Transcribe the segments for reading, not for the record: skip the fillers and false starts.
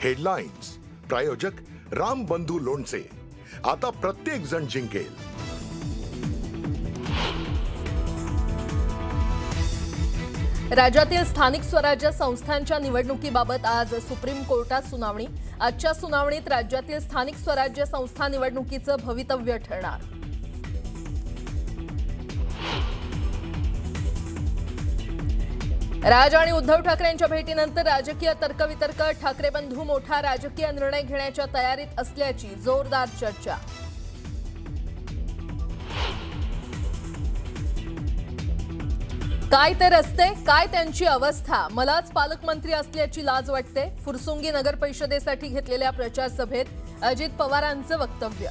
Headlines प्रायोजक राम बंधू लोणचे। आता प्रत्येक जण जिंकेल। राज्यातील स्थानिक स्वराज्य संस्थांच्या निवडणुकीबाबत आज सुप्रीम कोर्टात सुनावणी। आजच्या सुनावणीत राज्यातील स्थानिक स्वराज्य संस्था निवडणुकीचं भवितव्य ठरणार। राज आणि उद्धव ठाकरेंच्या भेटीनंतर राजकीय तर्कवितर्क। ठाकरे बंधू मोठा राजकीय निर्णय घेण्याच्या तयारीत असल्याची जोरदार चर्चा। काय ते रस्ते, काय त्यांची अवस्था, मलाच पालकमंत्री असल्याची लाज वाटते। फुरसुंगी नगर परिषदेसाठी घेतलेल्या प्रचार सभेत अजित पवारांचं वक्तव्य।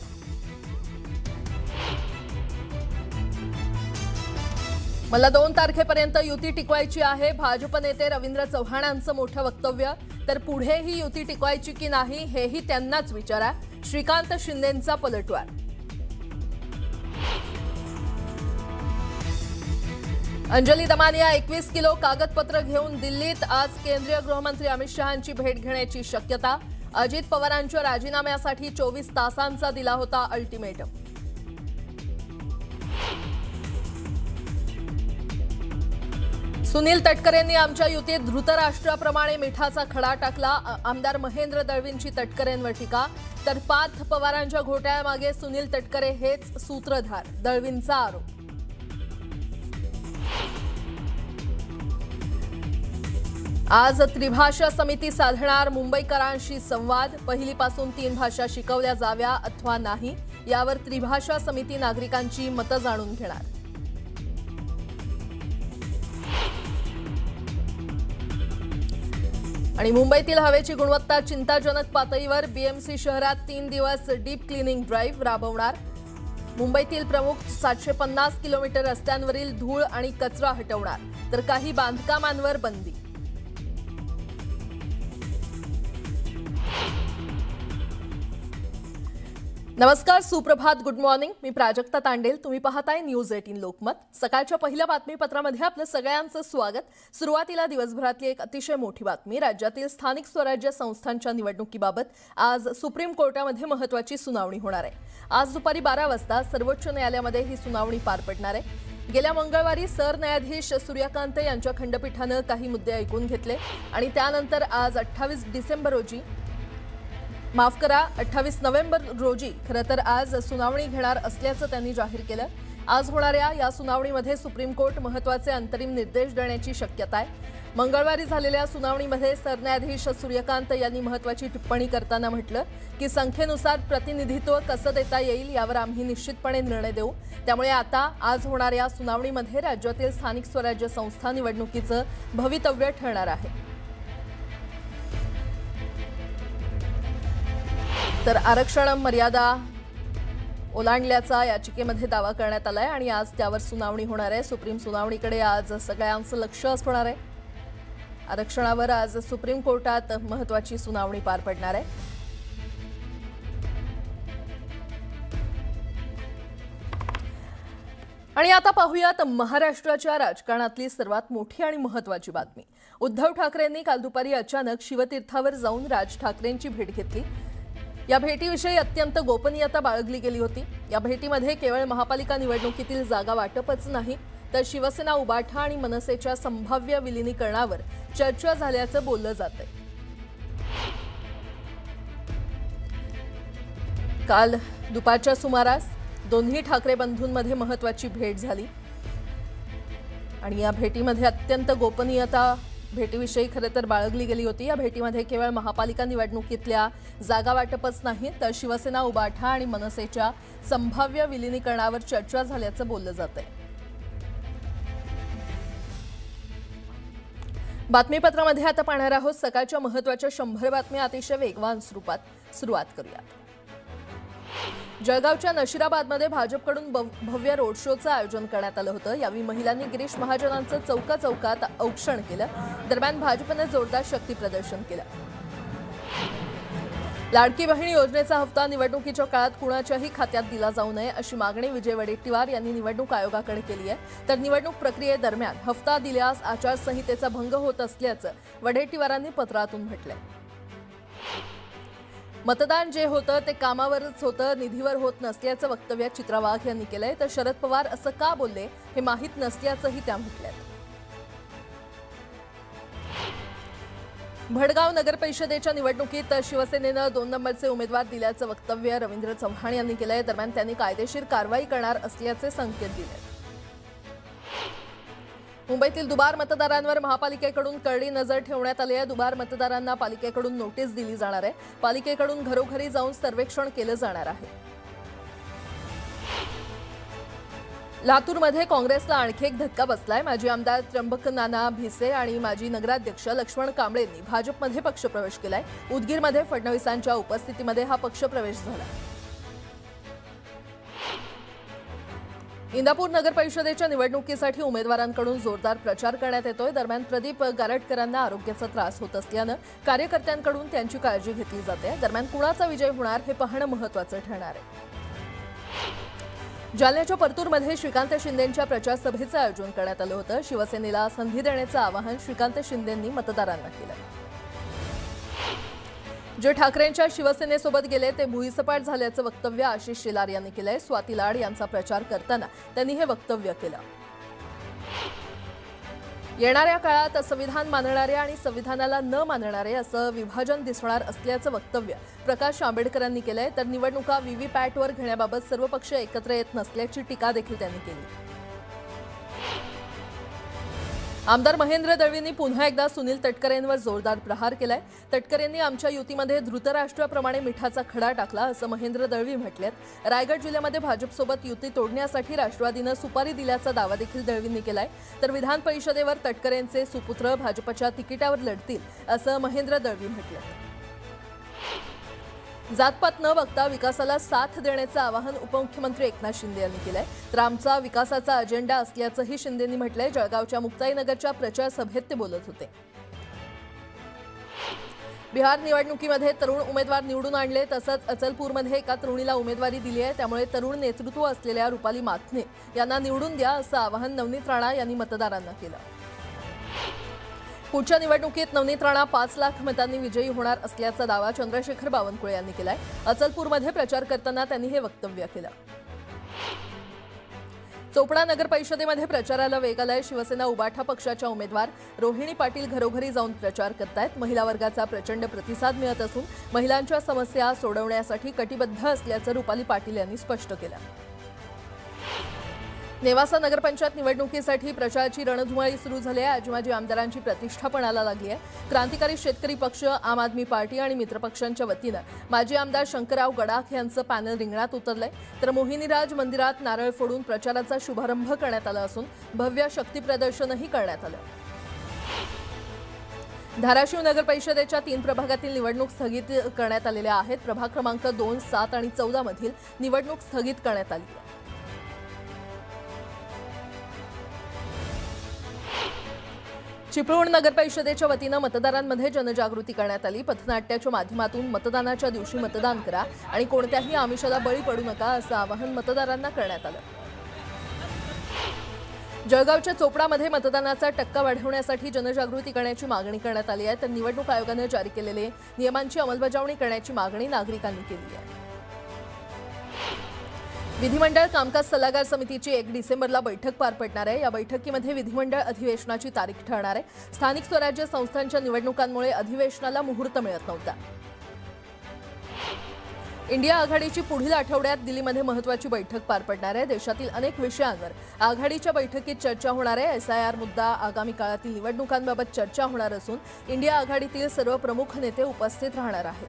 मला 2 तारखेपर्यंत युती टिकवायची आहे। भाजप नेते रवींद्र चव्हाणांचं मोठं वक्तव्य। तर पुढे ही युती टिकवायची की नाही हेही त्यांनाच विचारा। श्रीकांत शिंदेंचा पलटवार। अंजली दमानिया 21 किलो कागदपत्र घेऊन दिल्लीत। आज केंद्रीय गृहमंत्री अमित शहांची भेट घेण्याची शक्यता। अजित पवारांच्या राजीनाम्यासाठी 24 तासांचा दिला होता अल्टिमेटम। सुनील तटकरेंनी आमच्या युतीत धृतराष्ट्राप्रमाणे मिठाचा खडा टाकला। आमदार महेंद्र दळवींची तटकरेंवर टीका। तर पार्थ पवारांच्या घोटाळ्यामागे सुनील तटकरे हेच सूत्रधार, दळवींचा आरोप। आज त्रिभाषा समिती साधणार, मुंबईकरांशी संवाद। पहिलीपासून 3 भाषा शिकवल्या जाव्या अथवा नाही यावर त्रिभाषा समिती नागरिकांची मतं जाणून घेणार। आणि मुंबईतील हवेची गुणवत्ता चिंताजनक पातळीवर। बीएमसी शहरात 3 दिवस डीप क्लिनिंग ड्राईव्ह राबवणार। मुंबईतील प्रमुख 750 किलोमीटर रस्त्यांवरील धूळ आणि कचरा हटवणार। तर काही बांधकामांवर बंदी। नमस्कार, सुप्रभात, गुड मॉर्निंग। मी प्राजक्ता तांडेल, तुम्ही पाहताय न्यूज 18 लोकमत। सकाळच्या पहिल्या बातमीपत्रामध्ये आपलं सगळ्यांचं स्वागत। सुरुवातीला दिवसभरातली एक अतिशय मोठी बातमी। राज्यातील स्थानिक स्वराज्य संस्थांच्या निवडणुकीबाबत आज सुप्रीम कोर्टामध्ये महत्त्वाची सुनावणी होणार आहे। आज दुपारी 12 वाजता सर्वोच्च न्यायालयामध्ये ही सुनावणी पार पडणार आहे। गेल्या मंगळवारी सरन्यायाधीश सूर्यकांत यांच्या खंडपीठानं काही मुद्दे ऐकून घेतले आणि त्यानंतर आज 28 नोव्हेंबर रोजी खरं तर आज सुनावणी घेणार असल्याचं त्यांनी जाहीर केलं। आज होणाऱ्या या सुनावणीमध्ये सुप्रीम कोर्ट महत्त्वाचे अंतरिम निर्देश देण्याची शक्यता आहे। मंगळवारी झालेल्या सुनावणीमध्ये सरन्यायाधीश सूर्यकांत यांनी महत्त्वाची टिप्पणी करताना म्हटलं की संख्येनुसार प्रतिनिधित्व कसं देता येईल यावर आम्ही निश्चितपणे निर्णय देऊ। त्यामुळे आता आज होणाऱ्या सुनावणीमध्ये राज्यातील स्थानिक स्वराज्य संस्था निवडणुकीचं भवितव्य ठरणार आहे। तर आरक्षण मर्यादा ओलांडल्याचा याचिकेमध्ये दावा करण्यात आलाय आणि आज त्यावर सुनावणी होणार आहे। सुप्रीम सुनावणीकडे आज सगळ्यांचं लक्ष असणार आहे। आरक्षणावर आज सुप्रीम कोर्टात महत्त्वाची सुनावणी पार पडणार आहे। आणि आता पाहूयात महाराष्ट्राच्या राजकारणातली सर्वात मोठी आणि महत्त्वाची बातमी। उद्धव ठाकरेंनी काल दुपारी अचानक शिवतीर्थावर जाऊन राज ठाकरेंची भेट घेतली। या भेटीविषयी अत्यंत गोपनीयता बाळगली गेली होती। या भेटीमध्ये केवळ महापालिका निवडणुकीतील जागा वाटपच नाही तर शिवसेना, उबाठा आणि मनसेच्या संभाव्य विलीनीकरणावर चर्चा झाल्याचं बोललं जातंय। काल दुपारच्या सुमारास दोन्ही ठाकरे बंधूंमध्ये महत्त्वाची भेट झाली आणि या भेटीमध्ये अत्यंत गोपनीयता भेटीविषयी खरं तर बाळगली गेली होती। या भेटीमध्ये केवळ महापालिका निवडणुकीतल्या जागा वाटपच नाही तर शिवसेना, उबाठा आणि मनसेच्या संभाव्य विलीनीकरणावर चर्चा झाल्याचं बोललं जातंय। बातमीपत्रामध्ये आता पाहणार आहोत सकाळच्या महत्त्वाच्या 100 बातम्या अतिशय वेगवान स्वरूपात। सुरुवात करूया। जळगावच्या नशिराबादमध्ये भाजपकडून भव्य रोड शोचं आयोजन करण्यात आलं होतं। यावेळी महिलांनी गिरीश महाजनांचं चौकाचौकात औक्षण केलं। दरम्यान भाजपने जोरदार शक्ती प्रदर्शन केलं। लाडकी बहीण योजनेचा हप्ता निवडणुकीच्या काळात कुणाच्याही खात्यात दिला जाऊ नये अशी मागणी विजय वडेट्टीवार यांनी निवडणूक आयोगाकडे केली आहे। तर निवडणूक प्रक्रियेदरम्यान हप्ता दिल्यास आचारसंहितेचा भंग होत असल्याचं वडेट्टीवारांनी पत्रातून म्हटलंय। मतदान जे होतं ते कामावरच होतं, निधीवर होत नसल्याचं वक्तव्य चित्रा वाघ यांनी केलंय. तर शरद पवार असं का बोलले हे माहीत नसल्याचंही त्या म्हटलंय. भडगाव नगर परिषदेच्या निवडणुकीत शिवसेनेनं 2 नंबरचे उमेदवार दिल्याचं वक्तव्य रवींद्र चव्हाण यांनी केलंय. दरम्यान त्यांनी कायदेशीर कारवाई करणार असल्याचे संकेत दिले. मुंबईतील दुबार मतदारांवर महापालिकेकडून करडी नजर ठेवण्यात आली आहे. दुबार मतदारांना पालिकेकडून नोटीस दिली जाणार आहे. पालिकेकडून घरोघरी जाऊन सर्वेक्षण केलं जाणार आहे. लातूरमध्ये काँग्रेसला आणखी एक धक्का बसलाय. माजी आमदार त्र्यंबक नाना भिसे आणि माजी नगराध्यक्ष लक्ष्मण कांबळेंनी भाजपमध्ये पक्षप्रवेश केलाय. उदगीरमध्ये फडणवीसांच्या उपस्थितीमध्ये हा पक्षप्रवेश झाला. इंदापूर नगर परिषदेच्या निवडणुकीसाठी उमेदवारांकडून जोरदार प्रचार करण्यात येतोय. दरम्यान प्रदीप गारटकरांना आरोग्याचा त्रास होत असल्यानं कार्यकर्त्यांकडून त्यांची काळजी घेतली जाते. दरम्यान कुणाचा विजय होणार हे पाहणं महत्त्वाचं ठरणार आहे. जालन्याच्या परतूरमध्ये श्रीकांत शिंदेंच्या प्रचार सभेचं आयोजन करण्यात आलं होतं. शिवसेनेला संधी देण्याचं आवाहन श्रीकांत शिंदेंनी मतदारांना केलं. जे ठाकरेंच्या शिवसेनेसोबत गेले ते भुईसपाट झाल्याचं वक्तव्य आशिष शेलार यांनी केलंय. स्वाती लाड यांचा प्रचार करताना त्यांनी हे वक्तव्य केलं. येणाऱ्या काळात संविधान मानणारे आणि संविधानाला न मानणारे असं विभाजन दिसणार असल्याचं वक्तव्य प्रकाश आंबेडकरांनी केलंय. तर निवडणुका व्हीव्हीपॅटवर घेण्याबाबत सर्व पक्ष एकत्र येत नसल्याची टीका देखील त्यांनी केली. आमदार महेंद्र दळवींनी पुन्हा एकदा सुनील तटकरेंवर जोरदार प्रहार केलाय. तटकरेंनी आमच्या युतीमध्ये धृतराष्ट्राप्रमाणे मिठाचा खडा टाकला असं महेंद्र दळवी म्हटलेत. रायगड जिल्ह्यामध्ये भाजपसोबत युती तोडण्यासाठी राष्ट्रवादीनं सुपारी दिल्याचा दावा देखील दळवींनी केलाय. तर विधान परिषदेवर तटकरेंचे सुपुत्र भाजपच्या तिकिटावर लढतील असं महेंद्र दळवी म्हटलं. जातपात न बघता विकासाला साथ देण्याचं आवाहन उपमुख्यमंत्री एकनाथ शिंदे यांनी केलंय. तर आमचा विकासाचा अजेंडा असल्याचंही शिंदेंनी म्हटलंय. जळगावच्या मुक्ताईनगरच्या प्रचार सभेत ते बोलत होते. बिहार निवडणुकीमध्ये तरुण उमेदवार निवडून आणले. तसंच अचलपूरमध्ये एका तरुणीला उमेदवारी दिली आहे. त्यामुळे तरुण नेतृत्व असलेल्या रुपाली माथने यांना निवडून द्या असं आवाहन नवनीत राणा यांनी मतदारांना केलं. पुढच्या निवडणुकीत नवनीत राणा 5 लाख मतांनी विजयी होणार असल्याचा दावा चंद्रशेखर बावनकुळे यांनी केलाय. अचलपूरमध्ये प्रचार करताना त्यांनी हे वक्तव्य केलं. चोपडा नगर परिषदेमध्ये प्रचाराला वेग आलाय. शिवसेना उबाठा पक्षाच्या उमेदवार रोहिणी पाटील घरोघरी जाऊन प्रचार करतायत. महिला वर्गाचा प्रचंड प्रतिसाद मिळत असून महिलांच्या समस्या सोडवण्यासाठी कटिबद्ध असल्याचं रुपाली पाटील यांनी स्पष्ट केलं. नेवासा नगरपंचायत निवडणुकीसाठी प्रचाराची रणधुमाळी सुरू झाली आहे. आजी आमदारांची प्रतिष्ठा पणाला लागली आहे. क्रांतिकारी शेतकरी पक्ष, आम आदमी पार्टी आणि मित्रपक्षांच्या वतीनं माजी आमदार शंकरराव गडाख यांचं पॅनल रिंगणात उतरलंय. तर मोहिनीराज मंदिरात नारळ फोडून प्रचाराचा शुभारंभ करण्यात आला असून भव्य शक्ती प्रदर्शनही करण्यात आलं. धाराशिव नगर परिषदेच्या 3 प्रभागातील निवडणूक स्थगित करण्यात आलेल्या आहेत. प्रभाग क्रमांक 2, 7 आणि 14 मधील निवडणूक स्थगित करण्यात आली आहे. चिपळूण नगर परिषदेच्या वतीनं मतदारांमध्ये जनजागृती करण्यात आली. पथनाट्याच्या माध्यमातून मतदानाच्या दिवशी मतदान करा आणि कोणत्याही आमिषाला बळी पडू नका असं आवाहन मतदारांना करण्यात आलं. जळगावच्या चोपडामध्ये मतदानाचा टक्का वाढवण्यासाठी जनजागृती करण्याची मागणी करण्यात आली आहे. तर निवडणूक आयोगाने जारी केलेले नियमांची अंमलबजावणी करण्याची मागणी नागरिकांनी केली आहे. विधिमंडळ कामकाज सल्लागार समितीची 1 डिसेंबरला बैठक पार पडणार आहे. या बैठकीमध्ये विधिमंडळ अधिवेशनाची तारीख ठरणार आहे. स्थानिक स्वराज्य संस्थांच्या निवडणुकांमुळे अधिवेशनाला मुहूर्त मिळत नव्हता. इंडिया आघाडीची पुढील आठवड्यात दिल्लीमध्ये महत्त्वाची बैठक पार पडणार आहे. देशातील अनेक विषयांवर आघाडीच्या बैठकीत चर्चा होणार आहे. SIR मुद्दा, आगामी काळातील निवडणुकांबाबत चर्चा होणार असून इंडिया आघाडीतील सर्व प्रमुख नेते उपस्थित राहणार आहेत.